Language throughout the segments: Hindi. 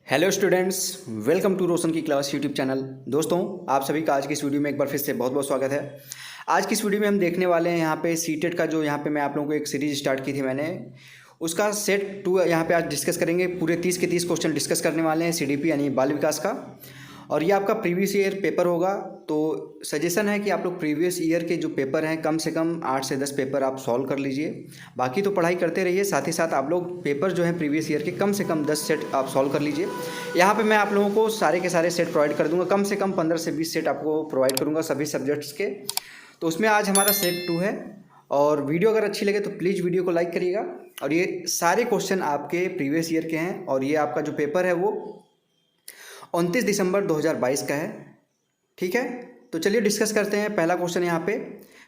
हेलो स्टूडेंट्स, वेलकम टू रोशन की क्लास यूट्यूब चैनल। दोस्तों, आप सभी का आज की इस वीडियो में एक बार फिर से बहुत बहुत स्वागत है। आज की इस वीडियो में हम देखने वाले हैं यहाँ पे सीटेट का जो यहाँ पे मैं आप लोगों को एक सीरीज स्टार्ट की थी मैंने, उसका सेट 2 यहाँ पे आज डिस्कस करेंगे। पूरे 30 के 30 क्वेश्चन डिस्कस करने वाले हैं सीडीपी यानी बाल विकास का, और ये आपका प्रीवियस ईयर पेपर होगा। तो सजेशन है कि आप लोग प्रीवियस ईयर के जो पेपर हैं कम से कम 8 से 10 पेपर आप सॉल्व कर लीजिए। बाकी तो पढ़ाई करते रहिए, साथ ही साथ आप लोग पेपर जो है प्रीवियस ईयर के कम से कम 10 सेट आप सॉल्व कर लीजिए। यहाँ पे मैं आप लोगों को सारे के सारे सेट प्रोवाइड कर दूंगा, कम से कम 15 से 20 सेट आपको प्रोवाइड करूँगा सभी सब्जेक्ट्स के। तो उसमें आज हमारा सेट 2 है, और वीडियो अगर अच्छी लगे तो प्लीज़ वीडियो को लाइक करिएगा। और ये सारे क्वेश्चन आपके प्रीवियस ईयर के हैं, और ये आपका जो पेपर है वो 29 दिसंबर 2022 का है। ठीक है, तो चलिए डिस्कस करते हैं। पहला क्वेश्चन यहाँ पे,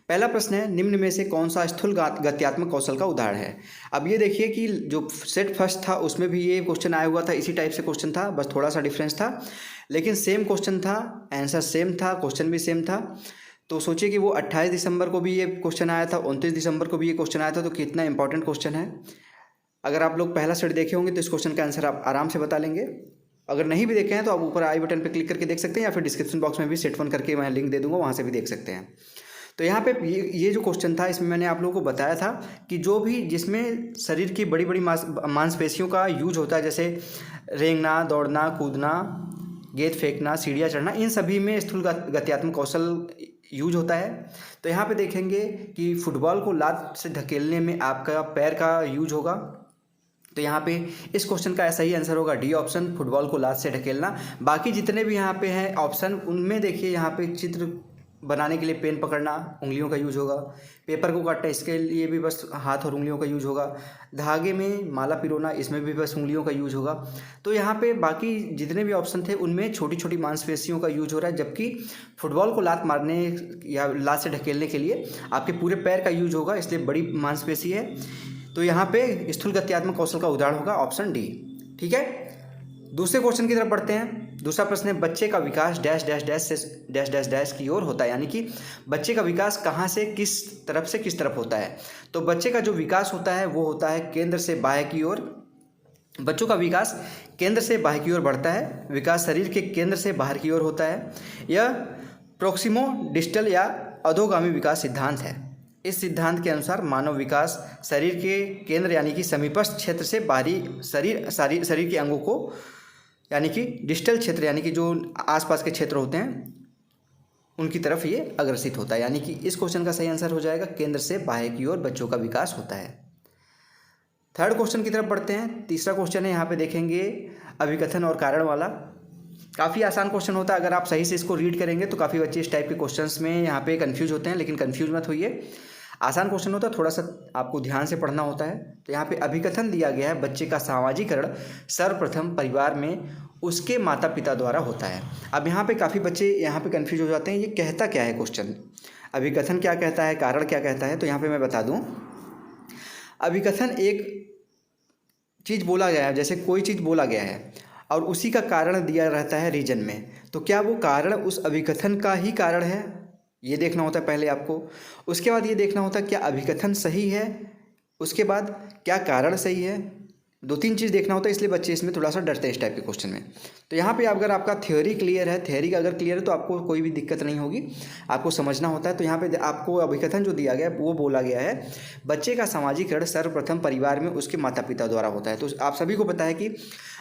पहला प्रश्न है, निम्न में से कौन सा स्थूल गत्यात्मक कौशल का उदाहरण है। अब ये देखिए कि जो सेट फर्स्ट था उसमें भी ये क्वेश्चन आया हुआ था, इसी टाइप से क्वेश्चन था, बस थोड़ा सा डिफरेंस था, लेकिन सेम क्वेश्चन था, आंसर सेम था, क्वेश्चन भी सेम था। तो सोचिए कि वो 28 दिसंबर को भी ये क्वेश्चन आया था, 29 दिसंबर को भी ये क्वेश्चन आया था, तो कितना इंपॉर्टेंट क्वेश्चन है। अगर आप लोग पहला सेट देखे होंगे तो इस क्वेश्चन का आंसर आप आराम से बता लेंगे। अगर नहीं भी देखे हैं तो आप ऊपर आई बटन पर क्लिक करके देख सकते हैं, या फिर डिस्क्रिप्शन बॉक्स में भी सेट 1 करके मैं लिंक दे दूंगा, वहाँ से भी देख सकते हैं। तो यहाँ पे ये जो क्वेश्चन था, इसमें मैंने आप लोगों को बताया था कि जो भी जिसमें शरीर की बड़ी बड़ी मांसपेशियों का यूज होता है, जैसे रेंगना, दौड़ना, कूदना, गेंद फेंकना, सीढ़ियाँ चढ़ना, इन सभी में स्थूल गत्यात्मक कौशल यूज होता है। तो यहाँ पे देखेंगे कि फुटबॉल को लात से धकेलने में आपका पैर का यूज होगा। तो यहाँ पे इस क्वेश्चन का सही आंसर होगा डी ऑप्शन, फुटबॉल को लात से ढकेलना। बाकी जितने भी यहाँ पे हैं ऑप्शन, उनमें देखिए यहाँ पे चित्र बनाने के लिए पेन पकड़ना, उंगलियों का यूज होगा। पेपर को काटना, इसके लिए भी बस हाथ और उंगलियों का यूज होगा। धागे में माला पिरोना, इसमें भी बस उंगलियों का यूज होगा। तो यहाँ पे बाकी जितने भी ऑप्शन थे उनमें छोटी छोटी मांसपेशियों का यूज हो रहा है, जबकि फुटबॉल को लात मारने या लात से ढकेलने के लिए आपके पूरे पैर का यूज होगा, इसलिए बड़ी मांसपेशी है। तो यहाँ पे स्थूल गत्यात्मक कौशल का उदाहरण होगा ऑप्शन डी। ठीक है, दूसरे क्वेश्चन की तरफ बढ़ते हैं। दूसरा प्रश्न है, बच्चे का विकास डैश डैश डैश से डैश डैश डैश की ओर होता है, यानी कि बच्चे का विकास कहाँ से किस तरफ होता है। तो बच्चे का जो विकास होता है वो होता है केंद्र से बाह्य की ओर। बच्चों का विकास केंद्र से बाह्य की ओर बढ़ता है। विकास शरीर के केंद्र से बाहर की ओर होता है। यह प्रोक्सिमो डिस्टल या अधोगामी विकास सिद्धांत है। इस सिद्धांत के अनुसार मानव विकास शरीर के केंद्र यानी कि समीपस्थ क्षेत्र से बाहरी शरीर के अंगों को यानी कि डिस्टल क्षेत्र यानी कि जो आसपास के क्षेत्र होते हैं उनकी तरफ ये अग्रसित होता है। यानी कि इस क्वेश्चन का सही आंसर हो जाएगा केंद्र से बाह्य की ओर बच्चों का विकास होता है। थर्ड क्वेश्चन की तरफ बढ़ते हैं। तीसरा क्वेश्चन है, यहाँ पे देखेंगे अभिकथन और कारण वाला। काफ़ी आसान क्वेश्चन होता है, अगर आप सही से इसको रीड करेंगे तो काफ़ी बच्चे इस टाइप के क्वेश्चंस में यहाँ पे कंफ्यूज होते हैं, लेकिन कंफ्यूज मत होइए। आसान क्वेश्चन होता है, थोड़ा सा आपको ध्यान से पढ़ना होता है। तो यहाँ पे अभिकथन दिया गया है, बच्चे का सामाजिकरण सर्वप्रथम परिवार में उसके माता पिता द्वारा होता है। अब यहाँ पे काफ़ी बच्चे यहाँ पे कंफ्यूज हो जाते हैं, ये कहता क्या है क्वेश्चन, अभिकथन क्या कहता है, कारण क्या कहता है। तो यहाँ पे मैं बता दूँ, अभिकथन एक चीज़ बोला गया है, जैसे कोई चीज़ बोला गया है और उसी का कारण दिया रहता है रीजन में, तो क्या वो कारण उस अभिकथन का ही कारण है, ये देखना होता है पहले आपको। उसके बाद ये देखना होता है क्या अभिकथन सही है, उसके बाद क्या कारण सही है। 2-3 चीज़ देखना होता है, इसलिए बच्चे इसमें थोड़ा सा डरते हैं इस टाइप के क्वेश्चन में। तो यहाँ पे अगर आपका थ्योरी क्लियर है, थ्योरी का अगर क्लियर है तो आपको कोई भी दिक्कत नहीं होगी, आपको समझना होता है। तो यहाँ पे आपको अभिकथन जो दिया गया है वो बोला गया है, बच्चे का सामाजिकरण सर्वप्रथम परिवार में उसके माता पिता द्वारा होता है। तो आप सभी को पता है कि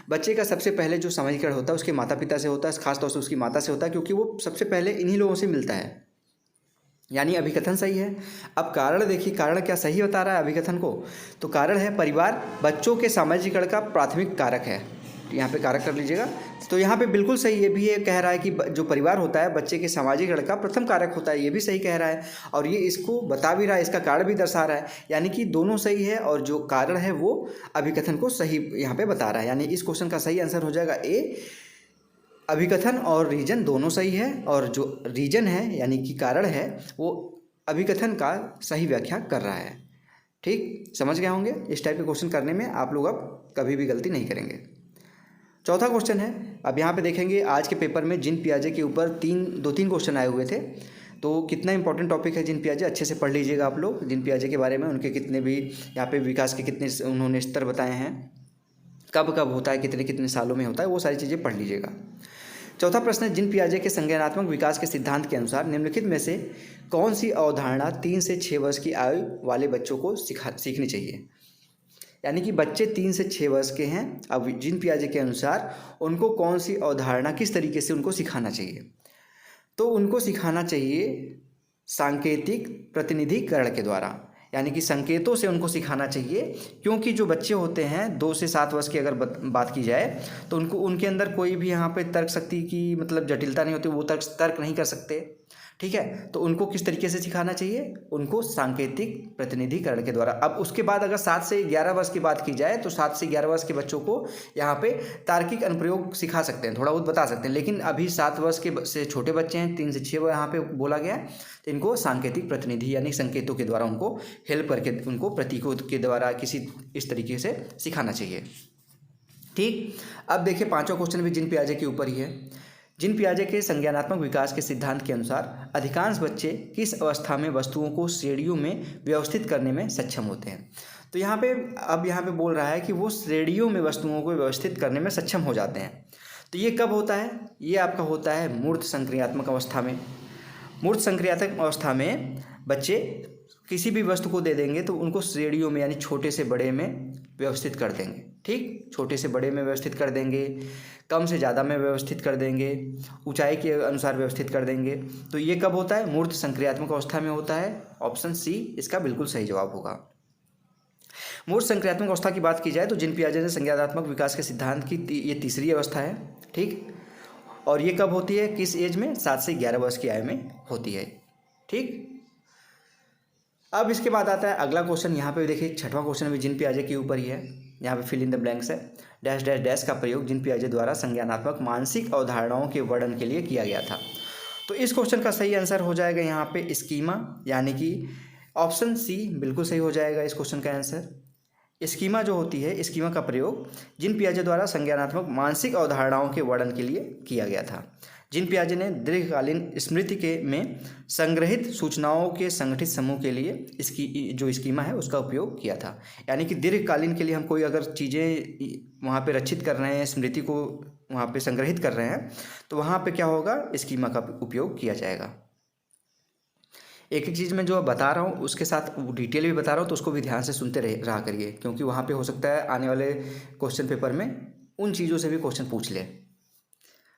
बच्चे का सबसे पहले जो सामाजिकरण होता है उसके माता पिता से होता है, खासतौर से उसकी माता से होता है, क्योंकि वो सबसे पहले इन्हीं लोगों से मिलता है। यानी अभिकथन सही है। अब कारण देखिए, कारण क्या सही बता रहा है अभिकथन को। तो कारण है, परिवार बच्चों के सामाजिकरण का प्राथमिक कारक है। यहाँ पे कारक कर लीजिएगा। तो यहाँ पे बिल्कुल सही ये भी ये कह रहा है कि जो परिवार होता है बच्चे के सामाजिकरण का प्रथम कारक होता है, ये भी सही कह रहा है, और ये इसको बता भी रहा है, इसका कारण भी दर्शा रहा है। यानी कि दोनों सही है, और जो कारण है वो अभिकथन को सही यहाँ पे बता रहा है। यानी इस क्वेश्चन का सही आंसर हो जाएगा ए, अभिकथन और रीजन दोनों सही है, और जो रीजन है यानी कि कारण है वो अभिकथन का सही व्याख्या कर रहा है। ठीक, समझ गए होंगे। इस टाइप के क्वेश्चन करने में आप लोग अब कभी भी गलती नहीं करेंगे। चौथा क्वेश्चन है, अब यहाँ पे देखेंगे आज के पेपर में जिन पियाजे के ऊपर 2-3 क्वेश्चन आए हुए थे। तो कितना इंपॉर्टेंट टॉपिक है जिन पियाजे, अच्छे से पढ़ लीजिएगा आप लोग जिन पियाजे के बारे में, उनके कितने भी यहाँ पे विकास के कितने उन्होंने स्तर बताए हैं। कब कब होता है, कितने कितने सालों में होता है, वो सारी चीज़ें पढ़ लीजिएगा। चौथा प्रश्न है, जीन पियाजे के संज्ञानात्मक विकास के सिद्धांत के अनुसार निम्नलिखित में से कौन सी अवधारणा 3 से 6 वर्ष की आयु वाले बच्चों को सीखनी चाहिए। यानी कि बच्चे 3 से 6 वर्ष के हैं, अब जीन पियाजे के अनुसार उनको कौन सी अवधारणा किस तरीके से उनको सिखाना चाहिए। तो उनको सिखाना चाहिए सांकेतिक प्रतिनिधिकरण के द्वारा, यानी कि संकेतों से उनको सिखाना चाहिए। क्योंकि जो बच्चे होते हैं 2 से 7 वर्ष की अगर बात की जाए तो उनके अंदर कोई भी यहाँ पे तर्क शक्ति की मतलब जटिलता नहीं होती, वो तर्क नहीं कर सकते, ठीक है। तो उनको किस तरीके से सिखाना चाहिए, उनको सांकेतिक प्रतिनिधिकरण के द्वारा। अब उसके बाद अगर 7 से 11 वर्ष की बात की जाए तो 7 से 11 वर्ष के बच्चों को यहाँ पे तार्किक अनुप्रयोग सिखा सकते हैं, थोड़ा बहुत बता सकते हैं। लेकिन अभी 7 वर्ष के से छोटे बच्चे हैं, 3 से 6 यहाँ पे बोला गया है, तो इनको सांकेतिक प्रतिनिधि यानी संकेतों के द्वारा उनको हेल्प करके, उनको प्रतीकों के द्वारा किसी इस तरीके से सिखाना चाहिए, ठीक। अब देखिए 5वां क्वेश्चन भी जीन पियाजे के ऊपर ही है। जीन पियाजे के संज्ञानात्मक विकास के सिद्धांत के अनुसार अधिकांश बच्चे किस अवस्था में वस्तुओं को श्रेणियों में व्यवस्थित करने में सक्षम होते हैं। तो यहाँ पे बोल रहा है कि वो श्रेणियों में वस्तुओं को व्यवस्थित करने में सक्षम हो जाते हैं। तो ये कब होता है, ये आपका होता है मूर्त संक्रियात्मक अवस्था में। मूर्त संक्रियात्मक अवस्था में बच्चे किसी भी वस्तु को दे देंगे तो उनको श्रेणियों में यानी छोटे से बड़े में व्यवस्थित कर देंगे, ठीक। छोटे से बड़े में व्यवस्थित कर देंगे, कम से ज़्यादा में व्यवस्थित कर देंगे, ऊंचाई के अनुसार व्यवस्थित कर देंगे। तो ये कब होता है, मूर्त संक्रियात्मक अवस्था में होता है। ऑप्शन सी इसका बिल्कुल सही जवाब होगा। मूर्त संक्रियात्मक अवस्था की बात की जाए तो जीन पियाजे ने संज्ञानात्मक विकास के सिद्धांत की ये तीसरी अवस्था है, ठीक। और ये कब होती है, किस एज में, 7 से 11 वर्ष की आयु में होती है, ठीक। अब इसके बाद आता है अगला क्वेश्चन। यहाँ पे देखिए 6वां क्वेश्चन भी जीन पियाजे के ऊपर ही है। यहाँ पे फिल इन द ब्लैंक्स है। डैश डैश डैश का प्रयोग जीन पियाजे द्वारा संज्ञानात्मक मानसिक अवधारणाओं के वर्णन के लिए किया गया था। तो इस क्वेश्चन का सही आंसर हो जाएगा यहाँ पे स्कीमा, यानी कि ऑप्शन सी बिल्कुल सही हो जाएगा इस क्वेश्चन का आंसर। स्कीमा जो होती है, स्कीमा का प्रयोग जीन पियाजे द्वारा संज्ञानात्मक मानसिक अवधारणाओं के वर्णन के लिए किया गया था। जीन पियाजे ने दीर्घकालीन स्मृति में संग्रहित सूचनाओं के संगठित समूह के लिए इसकी जो स्कीमा है उसका उपयोग किया था। यानी कि दीर्घकालीन के लिए हम कोई अगर चीज़ें वहाँ पे रचित कर रहे हैं, स्मृति को वहाँ पे संग्रहित कर रहे हैं, तो वहाँ पे क्या होगा, स्कीमा का उपयोग किया जाएगा। एक एक चीज़ मैं जो बता रहा हूँ उसके साथ डिटेल भी बता रहा हूँ, तो उसको भी ध्यान से सुनते रहा करिए, क्योंकि वहाँ पे हो सकता है आने वाले क्वेश्चन पेपर में उन चीज़ों से भी क्वेश्चन पूछ ले।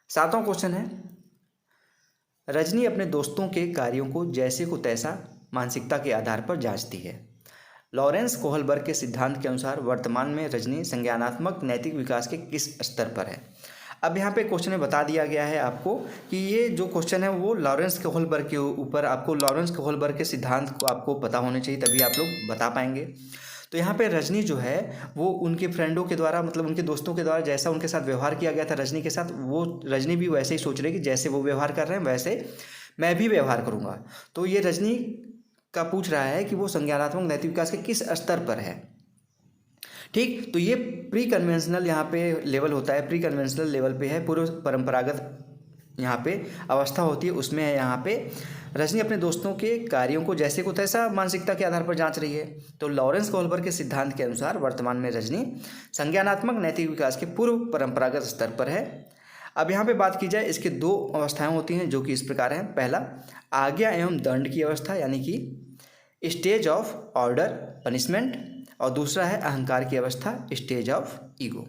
7वां क्वेश्चन है, रजनी अपने दोस्तों के कार्यों को जैसे को तैसा मानसिकता के आधार पर जांचती है। लॉरेंस कोहलबर्ग के सिद्धांत के अनुसार वर्तमान में रजनी संज्ञानात्मक नैतिक विकास के किस स्तर पर है। अब यहाँ पे क्वेश्चन में बता दिया गया है आपको कि ये जो क्वेश्चन है वो लॉरेंस कोहलबर्ग के ऊपर, आपको लॉरेंस कोहलबर्ग के सिद्धांत को आपको पता होने चाहिए, तभी आप लोग बता पाएंगे। तो यहाँ पे रजनी जो है वो उनके फ्रेंडों के द्वारा, मतलब उनके दोस्तों के द्वारा जैसा उनके साथ व्यवहार किया गया था रजनी के साथ, वो रजनी भी वैसे ही सोच रही कि जैसे वो व्यवहार कर रहे हैं वैसे मैं भी व्यवहार करूँगा। तो ये रजनी का पूछ रहा है कि वो संज्ञानात्मक नैतिक विकास के किस स्तर पर है, ठीक। तो ये प्री कन्वेंशनल यहाँ पे लेवल होता है, प्री कन्वेंशनल लेवल पे है, पूर्व परंपरागत यहाँ पे अवस्था होती है, उसमें है। यहाँ पे रजनी अपने दोस्तों के कार्यों को जैसे को तैसा मानसिकता के आधार पर जांच रही है। तो लॉरेंस कोहलबर्ग के सिद्धांत के अनुसार वर्तमान में रजनी संज्ञानात्मक नैतिक विकास के पूर्व परंपरागत स्तर पर है। अब यहाँ पे बात की जाए, इसके 2 अवस्थाएं होती हैं जो कि इस प्रकार हैं। पहला, आज्ञा एवं दंड की अवस्था, यानी कि स्टेज ऑफ ऑर्डर पनिशमेंट, और दूसरा है अहंकार की अवस्था, स्टेज ऑफ ईगो।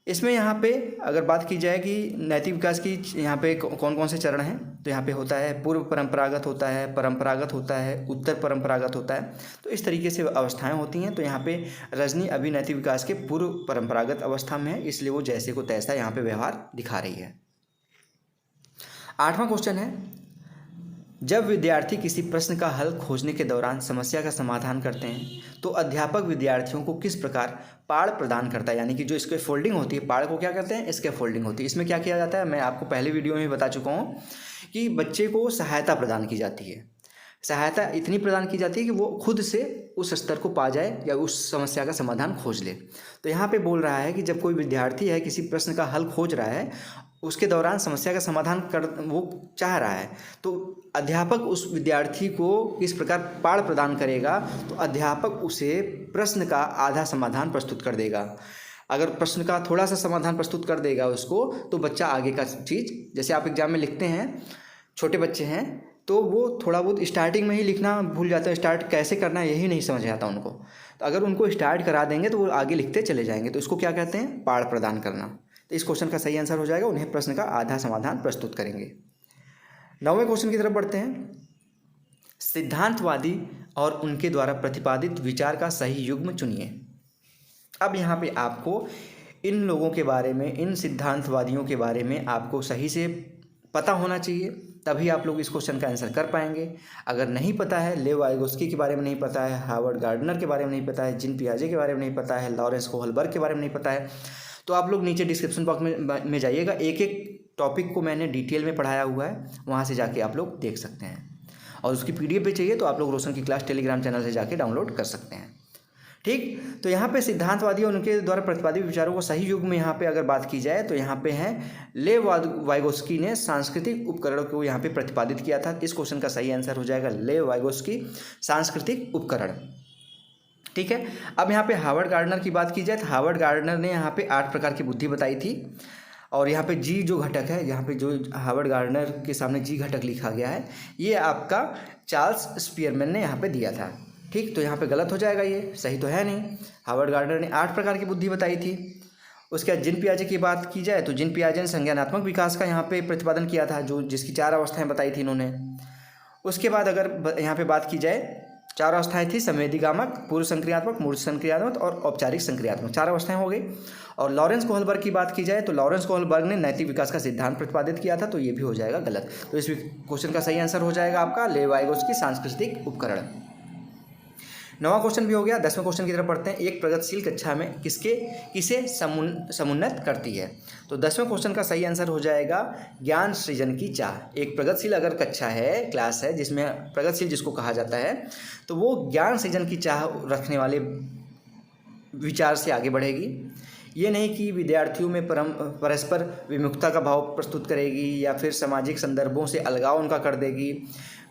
इसमें यहाँ पे अगर बात की जाए कि नैतिक विकास की यहाँ पे कौन कौन से चरण हैं, तो यहाँ पे होता है पूर्व परंपरागत होता है, परंपरागत होता है, उत्तर परंपरागत होता है। तो इस तरीके से अवस्थाएं होती हैं। तो यहाँ पे रजनी अभी नैतिक विकास के पूर्व परंपरागत अवस्था में है, इसलिए वो जैसे को तैसा यहाँ पे व्यवहार दिखा रही है। 8वां क्वेश्चन है, जब विद्यार्थी किसी प्रश्न का हल खोजने के दौरान समस्या का समाधान करते हैं तो अध्यापक विद्यार्थियों को किस प्रकार पाड़ प्रदान करता है। यानी कि जो इसके फोल्डिंग होती है, पाड़ को क्या कहते हैं, इसके फोल्डिंग होती है। इसमें क्या किया जाता है, मैं आपको पहले वीडियो में बता चुका हूँ कि बच्चे को सहायता प्रदान की जाती है। सहायता इतनी प्रदान की जाती है कि वो खुद से उस स्तर को पा जाए या उस समस्या का समाधान खोज ले। तो यहाँ पे बोल रहा है कि जब कोई विद्यार्थी है किसी प्रश्न का हल खोज रहा है, उसके दौरान समस्या का समाधान वो चाह रहा है, तो अध्यापक उस विद्यार्थी को किस प्रकार पाड़ प्रदान करेगा। तो अध्यापक उसे प्रश्न का आधा समाधान प्रस्तुत कर देगा। अगर प्रश्न का थोड़ा सा समाधान प्रस्तुत कर देगा उसको, तो बच्चा आगे का चीज़, जैसे आप एग्जाम में लिखते हैं, छोटे बच्चे हैं तो वो थोड़ा बहुत स्टार्टिंग में ही लिखना भूल जाता है, स्टार्ट कैसे करना है यही नहीं समझ आता उनको। तो अगर उनको स्टार्ट करा देंगे तो वो आगे लिखते चले जाएंगे। तो इसको क्या कहते हैं? पाठ प्रदान करना। तो इस क्वेश्चन का सही आंसर हो जाएगा, उन्हें प्रश्न का आधा समाधान प्रस्तुत करेंगे। 9वें क्वेश्चन की तरफ बढ़ते हैं। सिद्धांतवादी और उनके द्वारा प्रतिपादित विचार का सही युग्म चुनिए। अब यहाँ पे आपको इन लोगों के बारे में, इन सिद्धांतवादियों के बारे में आपको सही से पता होना चाहिए, तभी आप लोग इस क्वेश्चन का आंसर कर पाएंगे। अगर नहीं पता है, लेव वाइगोस्की के बारे में नहीं पता है, हार्वर्ड गार्डनर के बारे में नहीं पता है, जीन पियाजे के बारे में नहीं पता है, लॉरेंस कोहलबर्ग के बारे में नहीं पता है, तो आप लोग नीचे डिस्क्रिप्शन बॉक्स में जाइएगा। एक एक टॉपिक को मैंने डिटेल में पढ़ाया हुआ है, वहाँ से जाके आप लोग देख सकते हैं। और उसकी PDF भी चाहिए तो आप लोग रोशन की क्लास टेलीग्राम चैनल से जाके डाउनलोड कर सकते हैं। ठीक, तो यहाँ पे सिद्धांतवादी और उनके द्वारा प्रतिपादित विचारों को सही युग में यहाँ पे अगर बात की जाए तो यहाँ पे है लेव वाइगोस्की ने सांस्कृतिक उपकरण को यहाँ पे प्रतिपादित किया था। इस क्वेश्चन का सही आंसर हो जाएगा लेव वाइगोस्की, सांस्कृतिक उपकरण। ठीक है, अब यहाँ पे हार्वर्ड गार्डनर की बात की जाए तो हार्वर्ड गार्डनर ने यहाँ पे 8 प्रकार की बुद्धि बताई थी। और यहाँ पे जी जो घटक है, यहाँ पे जो हार्वर्ड गार्डनर के सामने जी घटक लिखा गया है, ये आपका चार्ल्स स्पीयरमैन ने यहाँ पे दिया था। ठीक, तो यहाँ पे गलत हो जाएगा, ये सही तो है नहीं। हार्वर्ड गार्डनर ने 8 प्रकार की बुद्धि बताई थी। उसके बाद जीन पियाजे की बात की जाए तो जीन पियाजे ने संज्ञानात्मक विकास का यहाँ पे प्रतिपादन किया था, जो जिसकी 4 अवस्थाएं बताई थी इन्होंने। उसके बाद अगर यहाँ पे बात की जाए, 4 अवस्थाएं थी, संवेदीगामक, पूर्व संक्रियात्मक, मूर्त संक्रियात्मक और औपचारिक संक्रियात्मक, 4 अवस्थाएं हो गई। और लॉरेंस कोहलबर्ग की बात की जाए तो लॉरेंस कोहलबर्ग ने नैतिक विकास का सिद्धांत प्रतिपादित किया था, तो ये भी हो जाएगा गलत। तो इस क्वेश्चन का सही आंसर हो जाएगा आपका लेव वाइगोस्की, सांस्कृतिक उपकरण। 9वां क्वेश्चन भी हो गया। 10वें क्वेश्चन की तरफ पढ़ते हैं। एक प्रगतिशील कक्षा में किसे समुन्नत करती है? तो 10वें क्वेश्चन का सही आंसर हो जाएगा ज्ञान सृजन की चाह। एक प्रगतिशील अगर कक्षा है, क्लास है, जिसमें प्रगतिशील जिसको कहा जाता है, तो वो ज्ञान सृजन की चाह रखने वाले विचार से आगे बढ़ेगी। ये नहीं कि विद्यार्थियों में परस्पर विमुखता का भाव प्रस्तुत करेगी या फिर सामाजिक संदर्भों से अलगाव उनका कर देगी,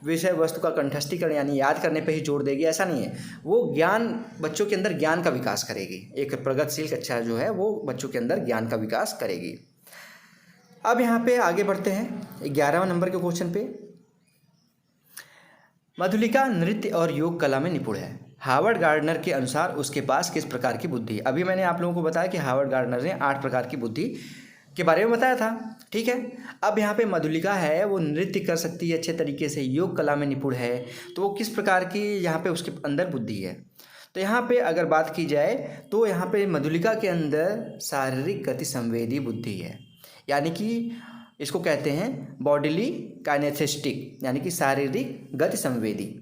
विषय वस्तु का कंठस्थीकरण यानी याद करने पे ही जोर देगी, ऐसा नहीं है। वो ज्ञान, बच्चों के अंदर ज्ञान का विकास करेगी। एक प्रगतिशील कक्षा जो है वो बच्चों के अंदर ज्ञान का विकास करेगी। अब यहाँ पे आगे बढ़ते हैं 11वें नंबर के क्वेश्चन पे। मधुलिका नृत्य और योग कला में निपुण है। हार्वर्ड गार्डनर के अनुसार उसके पास किस प्रकार की बुद्धि? अभी मैंने आप लोगों को बताया कि हार्वर्ड गार्डनर ने 8 प्रकार की बुद्धि के बारे में बताया था। ठीक है, अब यहाँ पे मधुलिका है, वो नृत्य कर सकती है अच्छे तरीके से, योग कला में निपुण है, तो वो किस प्रकार की यहाँ पे उसके अंदर बुद्धि है? तो यहाँ पे अगर बात की जाए तो यहाँ पे मधुलिका के अंदर शारीरिक गति संवेदी बुद्धि है, यानी कि इसको कहते हैं बॉडीली काइनेस्थेटिक, यानी कि शारीरिक गति संवेदी।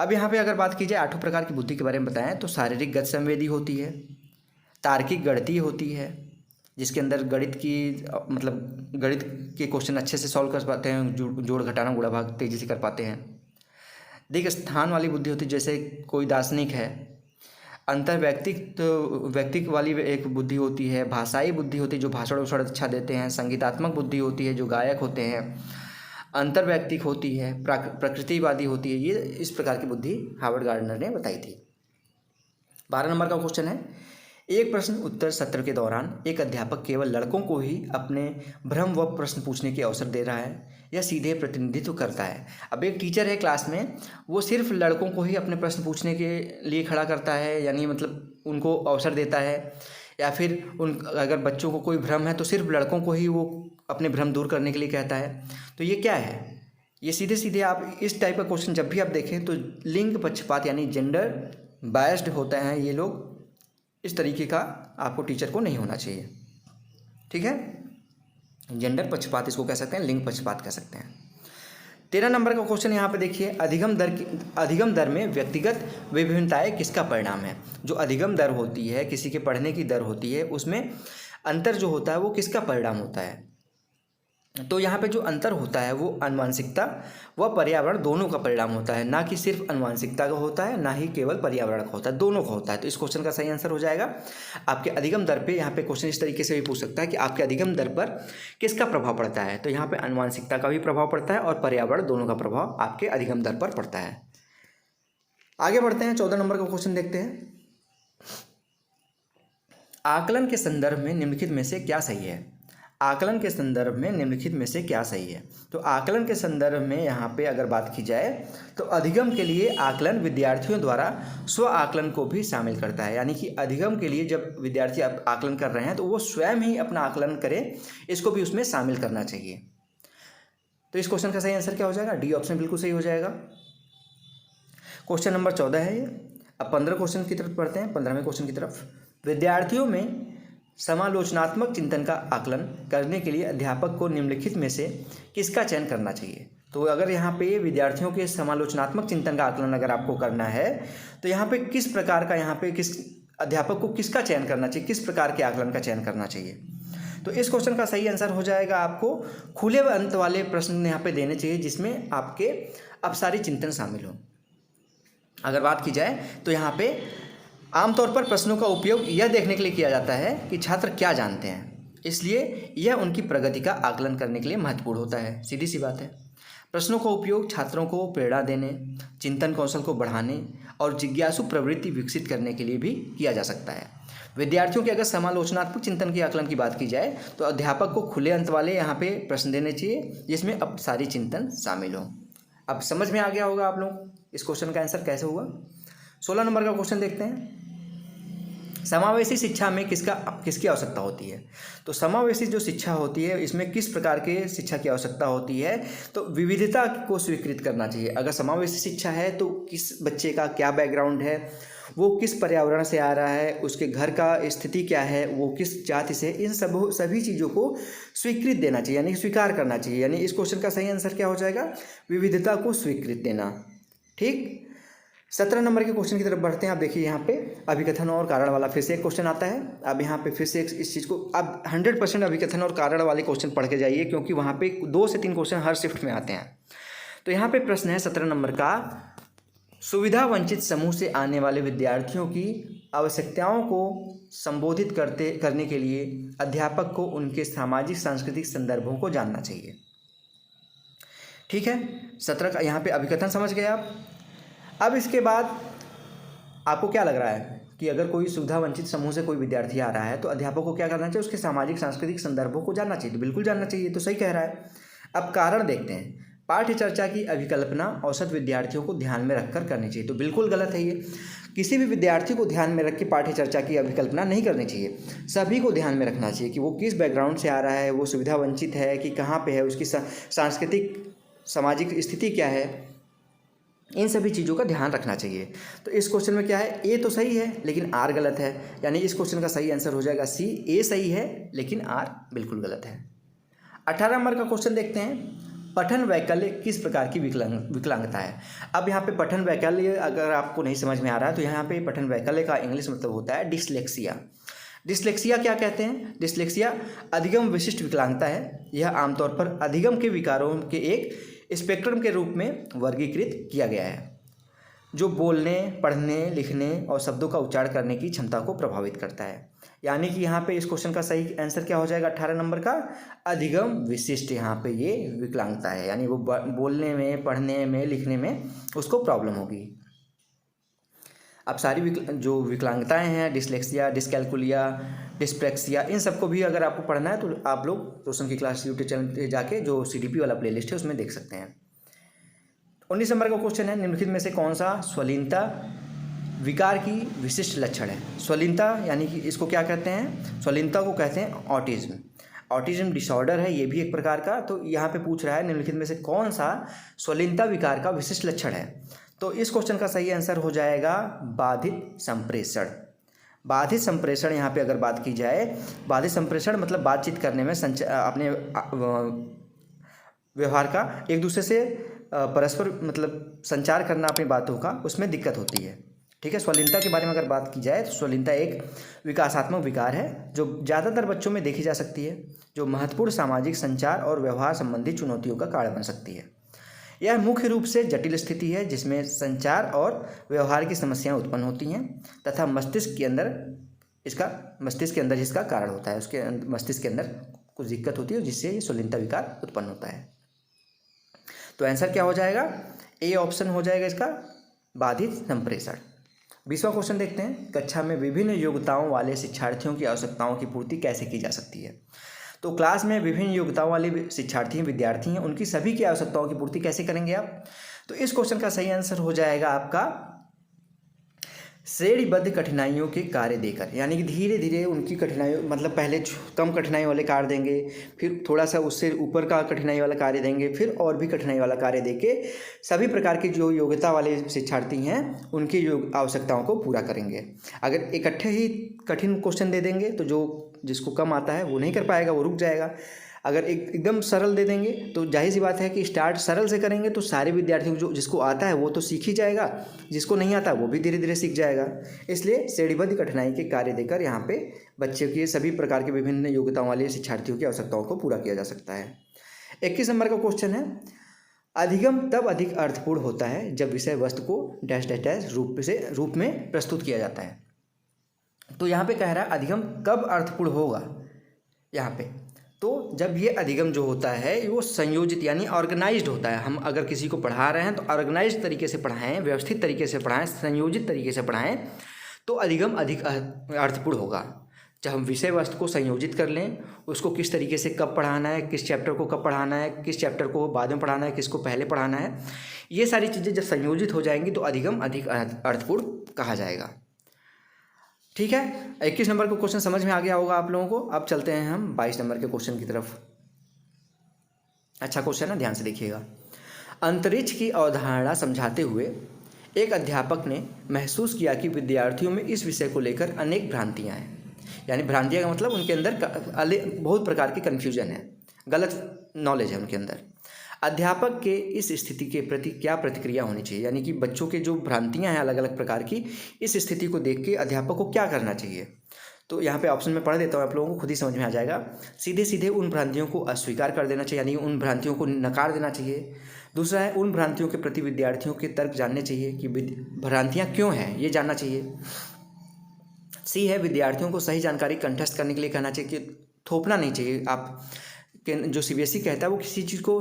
अब यहाँ पे अगर बात की जाए 8 प्रकार की बुद्धि के बारे में बताएं तो शारीरिक गति संवेदी होती है, तार्किक गणितीय होती है, जिसके अंदर गणित के क्वेश्चन अच्छे से सॉल्व कर पाते हैं, जोड़ घटाना गुणा भाग तेजी से कर पाते हैं। देख, स्थान वाली बुद्धि होती है, जैसे कोई दार्शनिक है। व्यक्तिक वाली एक बुद्धि होती है। भाषाई बुद्धि होती है, जो भाषण उषण अच्छा देते हैं। संगीतात्मक बुद्धि होती है, जो गायक होते हैं। अंतर्वैयक्तिक होती है, प्रकृतिवादी होती है। ये इस प्रकार की बुद्धि हार्वर्ड गार्डनर ने बताई थी। 12 नंबर का क्वेश्चन है। एक प्रश्न उत्तर सत्र के दौरान एक अध्यापक केवल लड़कों को ही अपने भ्रम व प्रश्न पूछने के अवसर दे रहा है या सीधे प्रतिनिधित्व करता है? अब एक टीचर है क्लास में, वो सिर्फ लड़कों को ही अपने प्रश्न पूछने के लिए खड़ा करता है, यानी मतलब उनको अवसर देता है, या फिर अगर बच्चों को कोई भ्रम है तो सिर्फ लड़कों को ही वो अपने भ्रम दूर करने के लिए कहता है। तो ये क्या है? ये सीधे सीधे आप इस टाइप का क्वेश्चन जब भी आप देखें तो लिंग पक्षपात यानी जेंडर बायस्ड होता है ये लोग। इस तरीके का आपको टीचर को नहीं होना चाहिए। ठीक है, जेंडर पक्षपात इसको कह सकते हैं, लिंग पक्षपात कह सकते हैं। 13 नंबर का क्वेश्चन यहाँ पे देखिए। अधिगम दर में व्यक्तिगत विभिन्नताएं किसका परिणाम है? जो अधिगम दर होती है, किसी के पढ़ने की दर होती है, उसमें अंतर जो होता है वो किसका परिणाम होता है? तो यहाँ पे जो अंतर होता है वो आनुवंशिकता व पर्यावरण दोनों का परिणाम होता है, ना कि सिर्फ आनुवंशिकता का होता है, ना ही केवल पर्यावरण का होता है, दोनों का होता है। तो इस क्वेश्चन का सही आंसर हो जाएगा आपके अधिगम दर पे। यहाँ पे क्वेश्चन इस तरीके से भी पूछ सकता है कि आपके अधिगम दर पर किसका प्रभाव पड़ता है? तो यहाँ पे आनुवंशिकता का भी प्रभाव पड़ता है और पर्यावरण दोनों का प्रभाव आपके अधिगम दर पर पड़ता है। आगे बढ़ते हैं, 14 नंबर का क्वेश्चन देखते हैं। आकलन के संदर्भ में निम्नलिखित में से क्या सही है? आकलन के संदर्भ में निम्नलिखित में से क्या सही है? तो आकलन के संदर्भ में यहाँ पे अगर बात की जाए तो अधिगम के लिए आकलन विद्यार्थियों द्वारा स्व आकलन को भी शामिल करता है। यानी कि अधिगम के लिए जब विद्यार्थी आकलन कर रहे हैं तो वो स्वयं ही अपना आकलन करें, इसको भी उसमें शामिल करना चाहिए। तो इस क्वेश्चन का सही आंसर क्या हो जाएगा? डी ऑप्शन बिल्कुल सही हो जाएगा। क्वेश्चन नंबर 14 है ये। अब 15 क्वेश्चन की तरफ पढ़ते हैं। 15वें क्वेश्चन की तरफ, विद्यार्थियों में समालोचनात्मक चिंतन का आकलन करने के लिए अध्यापक को निम्नलिखित में से किसका चयन करना चाहिए? तो अगर यहाँ पे विद्यार्थियों के समालोचनात्मक चिंतन का आकलन अगर आपको करना है तो यहाँ पे किस प्रकार का, यहाँ पे किस अध्यापक को किसका चयन करना चाहिए, किस प्रकार के आकलन का चयन करना चाहिए? तो इस क्वेश्चन का सही आंसर हो जाएगा आपको खुले व अंत वाले प्रश्न यहाँ पे देने चाहिए जिसमें आपके अपसारी चिंतन शामिल हो। अगर बात की जाए तो यहाँ पे आमतौर पर प्रश्नों का उपयोग यह देखने के लिए किया जाता है कि छात्र क्या जानते हैं, इसलिए यह उनकी प्रगति का आकलन करने के लिए महत्वपूर्ण होता है। सीधी सी बात है। प्रश्नों का उपयोग छात्रों को प्रेरणा देने, चिंतन कौशल को बढ़ाने और जिज्ञासु प्रवृत्ति विकसित करने के लिए भी किया जा सकता है। विद्यार्थियों के अगर समालोचनात्मक चिंतन के आकलन की बात की जाए तो अध्यापक को खुले अंत वाले यहाँ पे प्रश्न देने चाहिए जिसमें अब सारी चिंतन शामिल हो। अब समझ में आ गया होगा आप लोग इस क्वेश्चन का आंसर कैसे हुआ। 16 नंबर का क्वेश्चन देखते हैं। समावेशी शिक्षा में किसकी आवश्यकता होती है? तो समावेशी जो शिक्षा होती है इसमें किस प्रकार के शिक्षा की आवश्यकता होती है? तो विविधता को स्वीकृत करना चाहिए। अगर समावेशी शिक्षा है तो किस बच्चे का क्या बैकग्राउंड है, वो किस पर्यावरण से आ रहा है, उसके घर का स्थिति क्या है, वो किस जाति से, इन सभी चीज़ों को स्वीकृत देना चाहिए, यानी स्वीकार करना चाहिए। यानी इस क्वेश्चन का सही आंसर क्या हो जाएगा? विविधता को स्वीकृत देना। ठीक। 17 नंबर के क्वेश्चन की तरफ बढ़ते हैं। आप देखिए यहाँ पे अभिकथन और कारण वाला फिर से एक क्वेश्चन आता है। अब यहाँ पे फिर से इस चीज़ को अब 100% अभिकथन और कारण वाले क्वेश्चन पढ़ के जाइए क्योंकि वहाँ पे 2 से 3 क्वेश्चन हर शिफ्ट में आते हैं। तो यहाँ पे प्रश्न है 17 नंबर का, सुविधा वंचित समूह से आने वाले विद्यार्थियों की आवश्यकताओं को संबोधित करने के लिए अध्यापक को उनके सामाजिक सांस्कृतिक संदर्भों को जानना चाहिए। ठीक है, 17 का यहाँ पे अभिकथन समझ गए आप। अब इसके बाद आपको क्या लग रहा है कि अगर कोई सुविधा वंचित समूह से कोई विद्यार्थी आ रहा है तो अध्यापक को क्या करना चाहिए? उसके सामाजिक सांस्कृतिक संदर्भों को जानना चाहिए। तो बिल्कुल जानना चाहिए, तो सही कह रहा है। अब कारण देखते हैं। पाठ्य चर्चा की अभिकल्पना औसत विद्यार्थियों को ध्यान में रखकर करनी चाहिए। तो बिल्कुल गलत है ये। किसी भी विद्यार्थी को ध्यान में रख के पाठ्य चर्चा की अभिकल्पना नहीं करनी चाहिए। सभी को ध्यान में रखना चाहिए कि वो किस बैकग्राउंड से आ रहा है, वो सुविधा वंचित है कि कहाँ पे है, उसकी सांस्कृतिक सामाजिक स्थिति क्या है, इन सभी चीज़ों का ध्यान रखना चाहिए। तो इस क्वेश्चन में क्या है? ए तो सही है लेकिन आर गलत है। यानी इस क्वेश्चन का सही आंसर हो जाएगा सी। ए सही है लेकिन आर बिल्कुल गलत है। 18 नंबर का क्वेश्चन देखते हैं। पठन वैकल्य किस प्रकार की विकलांगता है? अब यहाँ पे पठन वैकल्य अगर आपको नहीं समझ में आ रहा है तो यहाँ पे पठन वैकल्य का इंग्लिश मतलब होता है डिसलेक्सिया। डिसलेक्सिया क्या कहते हैं? डिसलेक्सिया अधिगम विशिष्ट विकलांगता है। यह आमतौर पर अधिगम के विकारों के एक स्पेक्ट्रम के रूप में वर्गीकृत किया गया है जो बोलने, पढ़ने, लिखने और शब्दों का उच्चारण करने की क्षमता को प्रभावित करता है। यानी कि यहाँ पे इस क्वेश्चन का सही आंसर क्या हो जाएगा? 18 नंबर का अधिगम विशिष्ट यहाँ पे ये विकलांगता है। यानी वो बोलने में, पढ़ने में, लिखने में उसको प्रॉब्लम होगी। अब सारी जो विकलांगताएं हैं, डिसलेक्सिया, डिसकैलकुलिया, डिस्प्रैक्सिया, इन सबको भी अगर आपको पढ़ना है तो आप लोग रोशन की क्लास यूट्यूब चैनल पे जाके जो CDP वाला प्लेलिस्ट है उसमें देख सकते हैं। 19 नंबर का क्वेश्चन है, निम्नलिखित में से कौन सा स्वलीनता विकार की विशिष्ट लक्षण है? स्वलीनता यानी कि इसको क्या कहते हैं? स्वलीनता को कहते हैं ऑटिज्म। ऑटिज्म डिसऑर्डर है ये भी एक प्रकार का। तो यहाँ पे पूछ रहा है निम्नलिखित में से कौन सा स्वलीनता विकार का विशिष्ट लक्षण है? तो इस क्वेश्चन का सही आंसर हो जाएगा बाधित संप्रेषण। बाधित संप्रेषण यहाँ पे अगर बात की जाए, बाधित संप्रेषण मतलब बातचीत करने में अपने व्यवहार का एक दूसरे से परस्पर मतलब संचार करना अपनी बातों का, उसमें दिक्कत होती है। ठीक है। स्वलीनता के बारे में अगर बात की जाए तो स्वलीनता एक विकासात्मक विकार है जो ज़्यादातर बच्चों में देखी जा सकती है, जो महत्वपूर्ण सामाजिक संचार और व्यवहार संबंधी चुनौतियों का कारण बन सकती है। यह मुख्य रूप से जटिल स्थिति है जिसमें संचार और व्यवहार की समस्याएं उत्पन्न होती हैं तथा मस्तिष्क के अंदर जिसका कारण होता है, उसके मस्तिष्क के अंदर कुछ दिक्कत होती है जिससे ये स्वलीनता विकार उत्पन्न होता है। तो आंसर क्या हो जाएगा? ए ऑप्शन हो जाएगा इसका, बाधित संप्रेषण। 20वां क्वेश्चन देखते हैं, कक्षा में विभिन्न योग्यताओं वाले शिक्षार्थियों की आवश्यकताओं की पूर्ति कैसे की जा सकती है। तो क्लास में विभिन्न योग्यताओं वाले शिक्षार्थी विद्यार्थी हैं, उनकी सभी की आवश्यकताओं की पूर्ति कैसे करेंगे आप। तो इस क्वेश्चन का सही आंसर हो जाएगा आपका श्रेणीबद्ध कठिनाइयों के कार्य देकर, यानी कि धीरे धीरे उनकी कठिनाइयों, मतलब पहले कम कठिनाई वाले कार्य देंगे, फिर थोड़ा सा उससे ऊपर का कठिनाई वाला कार्य देंगे, फिर और भी कठिनाई वाला कार्य देके सभी प्रकार के जो योग्यता वाले शिक्षार्थी हैं उनकी आवश्यकताओं को पूरा करेंगे। अगर इकट्ठे ही कठिन क्वेश्चन दे देंगे तो जो जिसको कम आता है वो नहीं कर पाएगा, वो रुक जाएगा। अगर एकदम सरल दे देंगे तो जाहिर सी बात है कि स्टार्ट सरल से करेंगे तो सारे विद्यार्थियों को जिसको आता है वो तो सीख ही जाएगा, जिसको नहीं आता वो भी धीरे धीरे सीख जाएगा। इसलिए श्रेणीबद्ध कठिनाई के कार्य देकर यहाँ पे बच्चे के सभी प्रकार के विभिन्न योग्यताओं वाले शिक्षार्थियों की आवश्यकताओं को पूरा किया जा सकता है। 21 नंबर का क्वेश्चन है, अधिगम तब अधिक अर्थपूर्ण होता है जब विषय वस्तु को डैश डैश डैश रूप में प्रस्तुत किया जाता है। तो यहाँ पे कह रहा है अधिगम कब अर्थपूर्ण होगा, यहाँ पे तो जब ये अधिगम जो होता है वो संयोजित यानी ऑर्गेनाइज्ड होता है। हम अगर किसी को पढ़ा रहे हैं तो ऑर्गेनाइज्ड तरीके से पढ़ाएं, व्यवस्थित तरीके से पढ़ाएं, संयोजित तरीके से पढ़ाएं तो अधिगम अधिक अर्थपूर्ण होगा। जब हम विषय वस्तु को संयोजित कर लें, उसको किस तरीके से कब पढ़ाना है, किस चैप्टर को कब पढ़ाना है, किस चैप्टर को बाद में पढ़ाना है, किसको पहले पढ़ाना है, ये सारी चीज़ें जब संयोजित हो जाएंगी तो अधिगम अधिक अर्थपूर्ण कहा जाएगा। ठीक है, 21 नंबर का क्वेश्चन समझ में आ गया होगा आप लोगों को। अब चलते हैं हम 22 नंबर के क्वेश्चन की तरफ। अच्छा क्वेश्चन है, ध्यान से देखिएगा। अंतरिक्ष की अवधारणा समझाते हुए एक अध्यापक ने महसूस किया कि विद्यार्थियों में इस विषय को लेकर अनेक भ्रांतियां हैं। यानी भ्रांतियां का मतलब उनके अंदर बहुत प्रकार की कन्फ्यूजन है, गलत नॉलेज है उनके अंदर। अध्यापक के इस स्थिति के प्रति क्या प्रतिक्रिया होनी चाहिए, यानी कि बच्चों के जो भ्रांतियां हैं अलग अलग प्रकार की, इस स्थिति को देख के अध्यापक को क्या करना चाहिए। तो यहाँ पे ऑप्शन में पढ़ देता हूँ, आप लोगों को खुद ही समझ में आ जाएगा। सीधे सीधे उन भ्रांतियों को अस्वीकार कर देना चाहिए, यानी उन भ्रांतियों को नकार देना चाहिए। दूसरा है उन भ्रांतियों के प्रति विद्यार्थियों के तर्क जानने चाहिए कि भ्रांतियाँ क्यों हैं, ये जानना चाहिए। सी है विद्यार्थियों को सही जानकारी कंठस्थ करने के लिए कहना चाहिए कि थोपना नहीं चाहिए। आप जो सीबीएसई कहता है वो किसी चीज़ को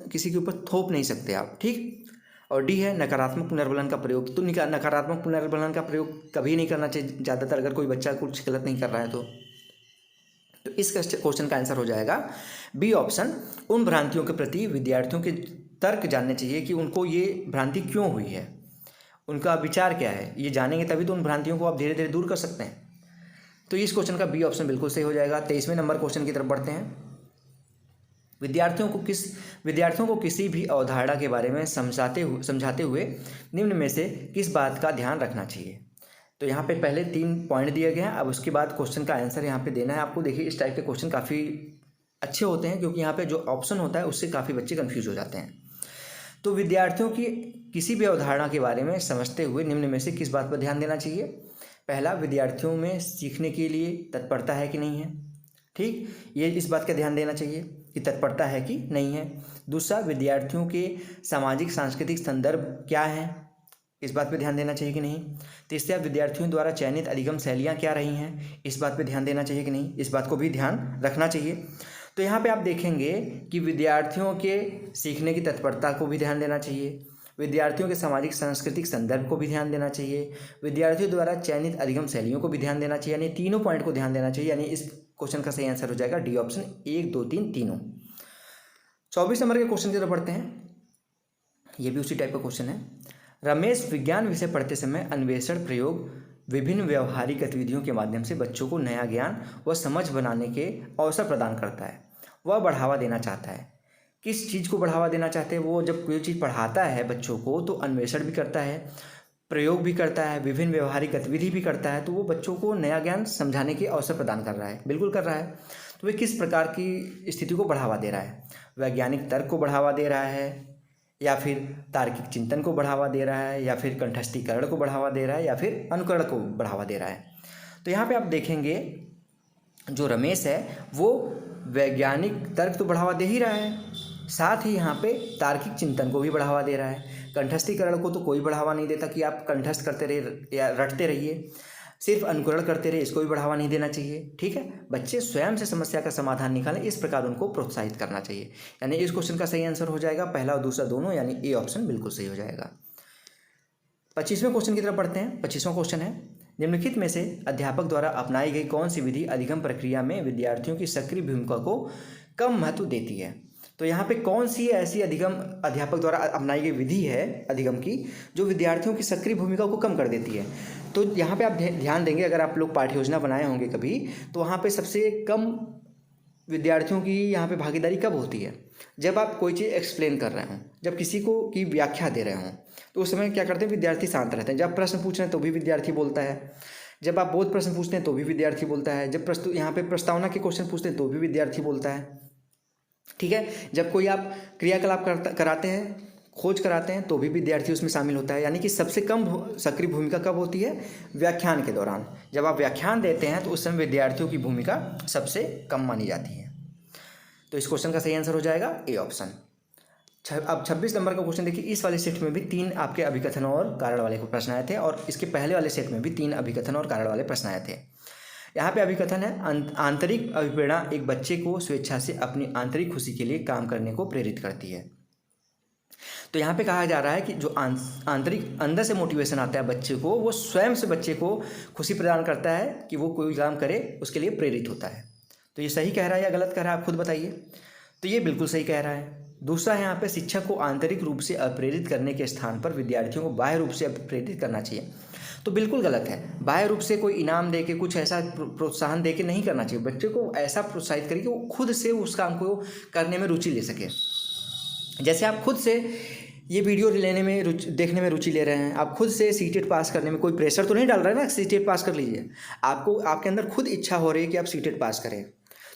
किसी के ऊपर थोप नहीं सकते आप, ठीक। और डी है नकारात्मक पुनर्बलन का प्रयोग। तो नकारात्मक पुनर्बलन का प्रयोग कभी नहीं करना चाहिए ज़्यादातर, अगर कोई बच्चा कुछ गलत नहीं कर रहा है तो इस क्वेश्चन का आंसर हो जाएगा बी ऑप्शन। उन भ्रांतियों के प्रति विद्यार्थियों के तर्क जानने चाहिए कि उनको ये भ्रांति क्यों हुई है, उनका विचार क्या है, ये जानेंगे तभी तो उन भ्रांतियों को आप धीरे धीरे दूर कर सकते हैं। तो इस क्वेश्चन का बी ऑप्शन बिल्कुल सही हो जाएगा। 23वें नंबर क्वेश्चन की तरफ बढ़ते हैं। विद्यार्थियों को किसी भी अवधारणा के बारे में समझाते हुए निम्न में से किस बात का ध्यान रखना चाहिए। तो यहाँ पे पहले 3 पॉइंट दिए गए हैं, अब उसके बाद क्वेश्चन का आंसर यहाँ पे देना है आपको। देखिए इस टाइप के क्वेश्चन काफ़ी अच्छे होते हैं क्योंकि यहाँ पे जो ऑप्शन होता है उससे काफ़ी बच्चे कन्फ्यूज हो जाते हैं। तो विद्यार्थियों की किसी भी अवधारणा के बारे में समझते हुए निम्न में से किस बात पर ध्यान देना चाहिए। पहला, विद्यार्थियों में सीखने के लिए तत्परता है कि नहीं है, ठीक, ये इस बात का ध्यान देना चाहिए कि तत्परता है कि नहीं है। दूसरा, विद्यार्थियों के सामाजिक सांस्कृतिक संदर्भ क्या है, इस बात पे ध्यान देना चाहिए कि नहीं। तीसरा, विद्यार्थियों द्वारा चयनित अधिगम शैलियाँ क्या रही हैं, इस बात पे ध्यान देना चाहिए कि नहीं, इस बात को भी ध्यान रखना चाहिए। तो यहाँ पे आप देखेंगे कि विद्यार्थियों के सीखने की तत्परता को भी ध्यान देना चाहिए, विद्यार्थियों के सामाजिक सांस्कृतिक संदर्भ को भी ध्यान देना चाहिए, विद्यार्थियों द्वारा चयनित अधिगम शैलियों को भी ध्यान देना चाहिए, यानी तीनों पॉइंट को ध्यान देना चाहिए। यानी इस क्वेश्चन का सही आंसर हो जाएगा डी ऑप्शन, 1 2 3 तीनों। 24 नंबर के क्वेश्चन की तरफ बढ़ते हैं। ये भी उसी टाइप का क्वेश्चन है। रमेश विज्ञान विषय पढ़ते समय अन्वेषण प्रयोग विभिन्न व्यवहारिक गतिविधियों के माध्यम से बच्चों को नया ज्ञान व समझ बनाने के अवसर प्रदान करता है, वह बढ़ावा देना चाहता है। किस चीज़ को बढ़ावा देना चाहते हैं, वो जब कोई चीज़ पढ़ाता है बच्चों को तो अन्वेषण भी करता है, प्रयोग भी करता है, विभिन्न व्यवहारिक गतिविधि भी करता है, तो वो बच्चों को नया ज्ञान समझाने के अवसर प्रदान कर रहा है, बिल्कुल कर रहा है। तो वे किस प्रकार की स्थिति को बढ़ावा दे रहा है, वैज्ञानिक तर्क को बढ़ावा दे रहा है, या फिर तार्किक चिंतन को बढ़ावा दे रहा है, या फिर कंठस्थीकरण को बढ़ावा दे रहा है, या फिर अनुकरण को बढ़ावा दे रहा है। तो यहाँ पे आप देखेंगे जो रमेश है वो वैज्ञानिक तर्क तो बढ़ावा दे ही रहा है, साथ ही यहाँ पे तार्किक चिंतन को भी बढ़ावा दे रहा है। कंठस्थीकरण को तो कोई बढ़ावा नहीं देता कि आप कंठस्थ करते रहिए या रटते रहिए, सिर्फ अनुकरण करते रहिए, इसको भी बढ़ावा नहीं देना चाहिए, ठीक है। बच्चे स्वयं से समस्या का समाधान निकालें, इस प्रकार उनको प्रोत्साहित करना चाहिए। यानी इस क्वेश्चन का सही आंसर हो जाएगा पहला और दूसरा दोनों, यानी ए ऑप्शन बिल्कुल सही हो जाएगा। 25वें क्वेश्चन की तरफ पढ़ते हैं। 25वां क्वेश्चन है, निम्नलिखित में से अध्यापक द्वारा अपनाई गई कौन सी विधि अधिगम प्रक्रिया में विद्यार्थियों की सक्रिय भूमिका को कम महत्व देती है। तो यहाँ पे कौन सी ऐसी अधिगम अध्यापक द्वारा अपनाई गई विधि है अधिगम की जो विद्यार्थियों की सक्रिय भूमिका को कम कर देती है। तो यहाँ पे आप ध्यान देंगे, अगर आप लोग पाठ्य योजना बनाए होंगे कभी, तो वहाँ पे सबसे कम विद्यार्थियों की यहाँ पे भागीदारी कब होती है, जब आप कोई चीज़ एक्सप्लेन कर रहे हों, जब किसी को की व्याख्या दे रहे हों, तो उस समय क्या करते हैं, विद्यार्थी शांत रहते हैं। जब प्रश्न पूछ रहे हैं तो भी विद्यार्थी बोलता है, जब आप बोध प्रश्न पूछते हैं तो भी विद्यार्थी बोलता है, जब यहाँ पे प्रस्तावना के क्वेश्चन पूछते हैं तो भी विद्यार्थी बोलता है। ठीक है, जब कोई आप क्रियाकलाप कराते हैं, खोज कराते हैं, तो भी विद्यार्थी उसमें शामिल होता है। यानी कि सबसे कम सक्रिय भूमिका कब होती है, व्याख्यान के दौरान। जब आप व्याख्यान देते हैं तो उस समय विद्यार्थियों की भूमिका सबसे कम मानी जाती है। तो इस क्वेश्चन का सही आंसर हो जाएगा ए ऑप्शन। अब 26 नंबर का क्वेश्चन देखिए। इस वाले सेट में भी 3 आपके अभिकथन और कारण वाले प्रश्न आए थे, और इसके पहले वाले सेट में भी 3 अभिकथन और कारण वाले प्रश्न आए थे। यहाँ पे अभिकथन है, आंतरिक अभिप्रेरणा एक बच्चे को स्वेच्छा से अपनी आंतरिक खुशी के लिए काम करने को प्रेरित करती है। तो यहाँ पे कहा जा रहा है कि जो आंतरिक अंदर से मोटिवेशन आता है बच्चे को, वो स्वयं से बच्चे को खुशी प्रदान करता है कि वो कोई काम करे, उसके लिए प्रेरित होता है। तो ये सही कह रहा है या गलत कह रहा है, आप खुद बताइए। तो ये बिल्कुल सही कह रहा है। दूसरा है यहाँ पे, शिक्षक को आंतरिक रूप से अप्रेरित करने के स्थान पर विद्यार्थियों को बाह्य रूप से प्रेरित करना चाहिए। तो बिल्कुल गलत है। बाह्य रूप से कोई इनाम दे के, कुछ ऐसा प्रोत्साहन दे के नहीं करना चाहिए। बच्चे को ऐसा प्रोत्साहित करिए कि वो खुद से उस काम को करने में रुचि ले सके। जैसे आप खुद से ये वीडियो लेने में देखने में रुचि ले रहे हैं, आप खुद से सीटेट पास करने में कोई प्रेशर तो नहीं डाल रहे हैं ना, सीटेट पास कर लीजिए। आपको आपके अंदर खुद इच्छा हो रही है कि आप सीटेट पास करें।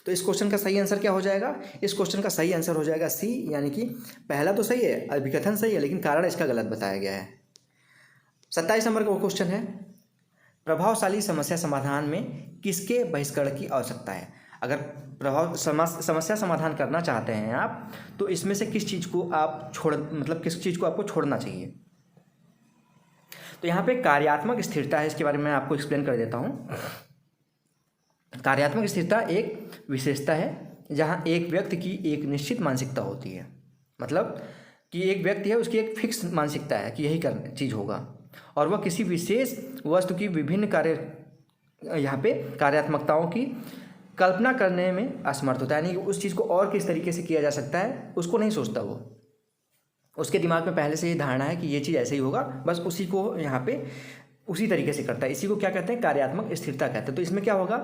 तो इस क्वेश्चन का सही आंसर क्या हो जाएगा, इस क्वेश्चन का सही आंसर हो जाएगा सी, यानी कि पहला तो सही है, अभिकथन सही है, लेकिन कारण इसका गलत बताया गया है। 27 नंबर का क्वेश्चन है, प्रभावशाली समस्या समाधान में किसके बहिष्करण की आवश्यकता है। अगर समस्या समाधान करना चाहते हैं आप, तो इसमें से किस चीज़ को आप किस चीज़ को आपको छोड़ना चाहिए। तो यहाँ पे कार्यात्मक स्थिरता है, इसके बारे में आपको एक्सप्लेन कर देता हूँ। कार्यात्मक स्थिरता एक विशेषता है जहाँ एक व्यक्ति की एक निश्चित मानसिकता होती है। मतलब कि एक व्यक्ति है, उसकी एक फिक्स मानसिकता है कि यही चीज़ होगा, और वह किसी विशेष वस्तु की विभिन्न कार्यात्मकताओं की कल्पना करने में असमर्थ होता है। यानी कि उस चीज़ को और किस तरीके से किया जा सकता है उसको नहीं सोचता वो, उसके दिमाग में पहले से ये धारणा है कि ये चीज़ ऐसे ही होगा, बस उसी को यहाँ पे उसी तरीके से करता है। इसी को क्या कहते हैं, कार्यात्मक स्थिरता कहते हैं। तो इसमें क्या होगा,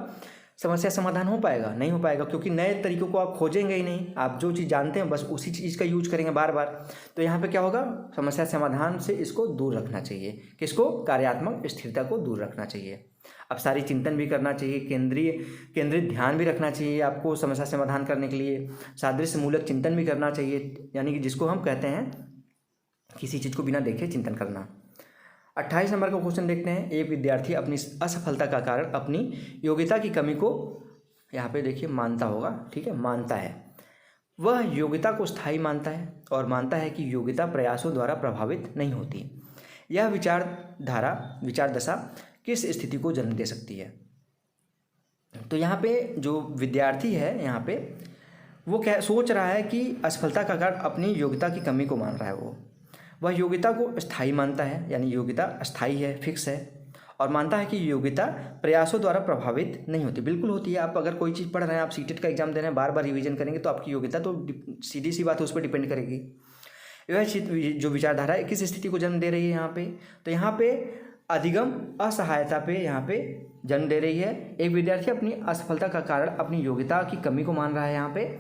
समस्या समाधान हो पाएगा, नहीं हो पाएगा, क्योंकि नए तरीकों को आप खोजेंगे ही नहीं। आप जो चीज़ जानते हैं बस उसी चीज़ का यूज करेंगे बार बार। तो यहाँ पे क्या होगा, समस्या समाधान से इसको दूर रखना चाहिए। किसको, कार्यात्मक स्थिरता को दूर रखना चाहिए। अब सारी चिंतन भी करना चाहिए, केंद्रित ध्यान भी रखना चाहिए आपको समस्या समाधान करने के लिए। सादृश्य मूलक चिंतन भी करना चाहिए, यानी कि जिसको हम कहते हैं किसी चीज़ को बिना देखे चिंतन करना। 28 नंबर का क्वेश्चन देखते हैं। एक विद्यार्थी अपनी असफलता का कारण अपनी योग्यता की कमी को, यहाँ पे देखिए मानता होगा, ठीक है, मानता है। वह योग्यता को स्थायी मानता है और मानता है कि योग्यता प्रयासों द्वारा प्रभावित नहीं होती। यह विचार दशा किस स्थिति को जन्म दे सकती है। तो यहाँ पे जो विद्यार्थी है, यहाँ पे वो सोच रहा है कि असफलता का कारण अपनी योग्यता की कमी को मान रहा है। वह योग्यता को स्थायी मानता है, यानी योग्यता स्थायी है, फिक्स है, और मानता है कि योग्यता प्रयासों द्वारा प्रभावित नहीं होती। बिल्कुल होती है। आप अगर कोई चीज़ पढ़ रहे हैं, आप सीटेट का एग्जाम दे रहे हैं, बार बार रिवीजन करेंगे तो आपकी योग्यता तो सीधी सी बात है, उस पर डिपेंड करेगी। यह जो विचारधारा है किस स्थिति को जन्म दे रही है यहाँ पे, तो यहाँ पे अधिगम असहायता पे यहाँ पे जन्म दे रही है। एक विद्यार्थी अपनी असफलता का कारण अपनी योग्यता की कमी को मान रहा है। यहाँ पे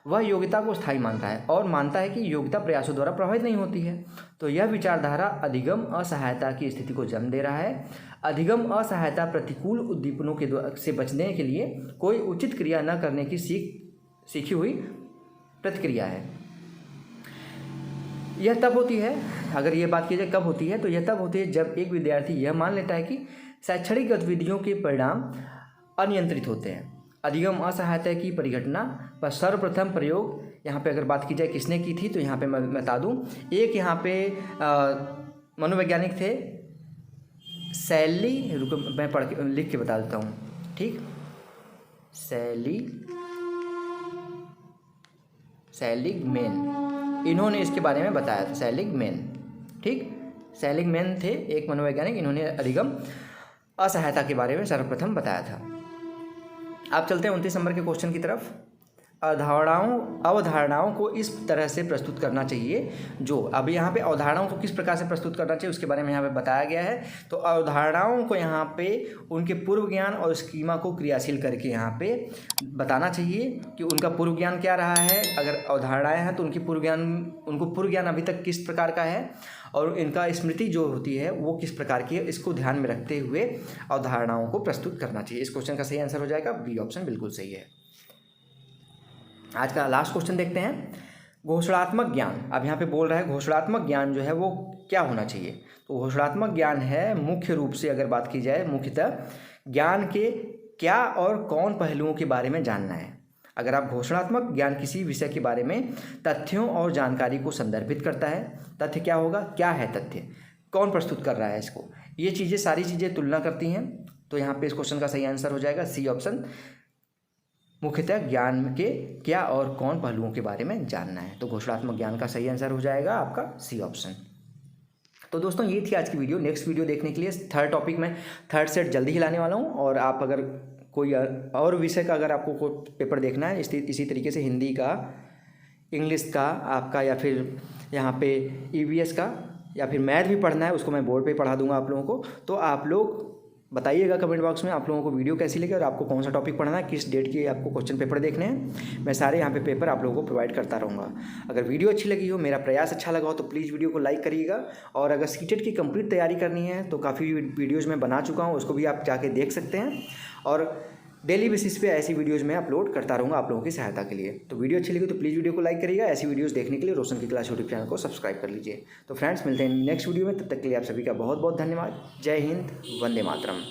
वह योग्यता को स्थायी मानता है और मानता है कि योग्यता प्रयासों द्वारा प्रभावित नहीं होती है। तो यह विचारधारा अधिगम असहायता की स्थिति को जन्म दे रहा है। अधिगम असहायता प्रतिकूल उद्दीपनों से बचने के लिए कोई उचित क्रिया न करने की सीखी हुई प्रतिक्रिया है। यह तब होती है, अगर ये बात की जाए कब होती है, तो यह तब होती है जब एक विद्यार्थी यह मान लेता है कि शैक्षणिक गतिविधियों के परिणाम अनियंत्रित होते हैं। अधिगम असहायता की परिघटना पर सर्वप्रथम प्रयोग यहाँ पे अगर बात की जाए किसने की थी, तो यहाँ पे मैं बता दूँ, एक यहाँ पे मनोवैज्ञानिक थे, सैली, रुको मैं पढ़ के लिख के बता देता हूँ, ठीक, सेलिगमैन, इन्होंने इसके बारे में बताया था, सेलिगमैन, ठीक। सेलिगमैन थे एक मनोवैज्ञानिक, इन्होंने अधिगम असहायता के बारे में सर्वप्रथम बताया था। आप चलते हैं 29 नंबर के क्वेश्चन की तरफ। अवधारणाओं को इस तरह से प्रस्तुत करना चाहिए जो, अब यहाँ पे अवधारणाओं को किस प्रकार से प्रस्तुत करना चाहिए उसके बारे में यहाँ पे बताया गया है। तो अवधारणाओं को यहाँ पे उनके पूर्व ज्ञान और स्कीमा को क्रियाशील करके यहाँ पे बताना चाहिए कि उनका पूर्व ज्ञान क्या रहा है। अगर अवधारणाएं हैं तो उनको पूर्व ज्ञान अभी तक किस प्रकार का है और इनका स्मृति जो होती है वो किस प्रकार की है, इसको ध्यान में रखते हुए अवधारणाओं को प्रस्तुत करना चाहिए। इस क्वेश्चन का सही आंसर हो जाएगा बी ऑप्शन, बिल्कुल सही है। आज का लास्ट क्वेश्चन देखते हैं, घोषणात्मक ज्ञान। अब यहाँ पे बोल रहा है घोषणात्मक ज्ञान जो है वो क्या होना चाहिए। तो घोषणात्मक ज्ञान है मुख्य रूप से अगर बात की जाए, मुख्यतः ज्ञान के क्या और कौन पहलुओं के बारे में जानना है। अगर आप घोषणात्मक ज्ञान किसी विषय के बारे में तथ्यों और जानकारी को संदर्भित करता है। तथ्य क्या होगा, क्या है तथ्य, कौन प्रस्तुत कर रहा है इसको, ये चीज़ें सारी चीज़ें तुलना करती हैं। तो यहाँ पे इस क्वेश्चन का सही आंसर हो जाएगा सी ऑप्शन, मुख्यतः ज्ञान के क्या और कौन पहलुओं के बारे में जानना है। तो घोषणात्मक ज्ञान का सही आंसर हो जाएगा आपका सी ऑप्शन। तो दोस्तों ये थी आज की वीडियो। नेक्स्ट वीडियो देखने के लिए थर्ड टॉपिक में थर्ड सेट जल्दी ही लाने वाला हूँ। और आप अगर कोई और विषय का अगर आपको कोई पेपर देखना है इसी तरीके से, हिंदी का, इंग्लिश का आपका, या फिर यहाँ पे EVS का, या फिर मैथ भी पढ़ना है, उसको मैं बोर्ड पे पढ़ा दूंगा आप लोगों को। तो आप लोग बताइएगा कमेंट बॉक्स में आप लोगों को वीडियो कैसी लगी और आपको कौन सा टॉपिक पढ़ना है, किस डेट के आपको क्वेश्चन पेपर देखने हैं। मैं सारे यहाँ पे पेपर आप लोगों को प्रोवाइड करता रहूँगा। अगर वीडियो अच्छी लगी हो, मेरा प्रयास अच्छा लगा हो तो प्लीज़ वीडियो को लाइक करिएगा। और अगर सीटेट की कंप्लीट तैयारी करनी है तो काफ़ी वीडियोज़ मैं बना चुका हूँ, उसको भी आप जाके देख सकते हैं। और डेली बेसिस पे ऐसी वीडियोज़ मैं अपलोड करता रहूँगा आप लोगों की सहायता के लिए। तो वीडियो अच्छी लगी तो प्लीज़ वीडियो को लाइक करिएगा। ऐसी वीडियोज़ देखने के लिए रोशन की क्लास यूट्यूब चैनल को सब्सक्राइब कर लीजिए। तो फ्रेंड्स मिलते हैं नेक्स्ट वीडियो में, तब तक के लिए आप सभी का बहुत बहुत धन्यवाद। जय हिंद, वंदे मातरम।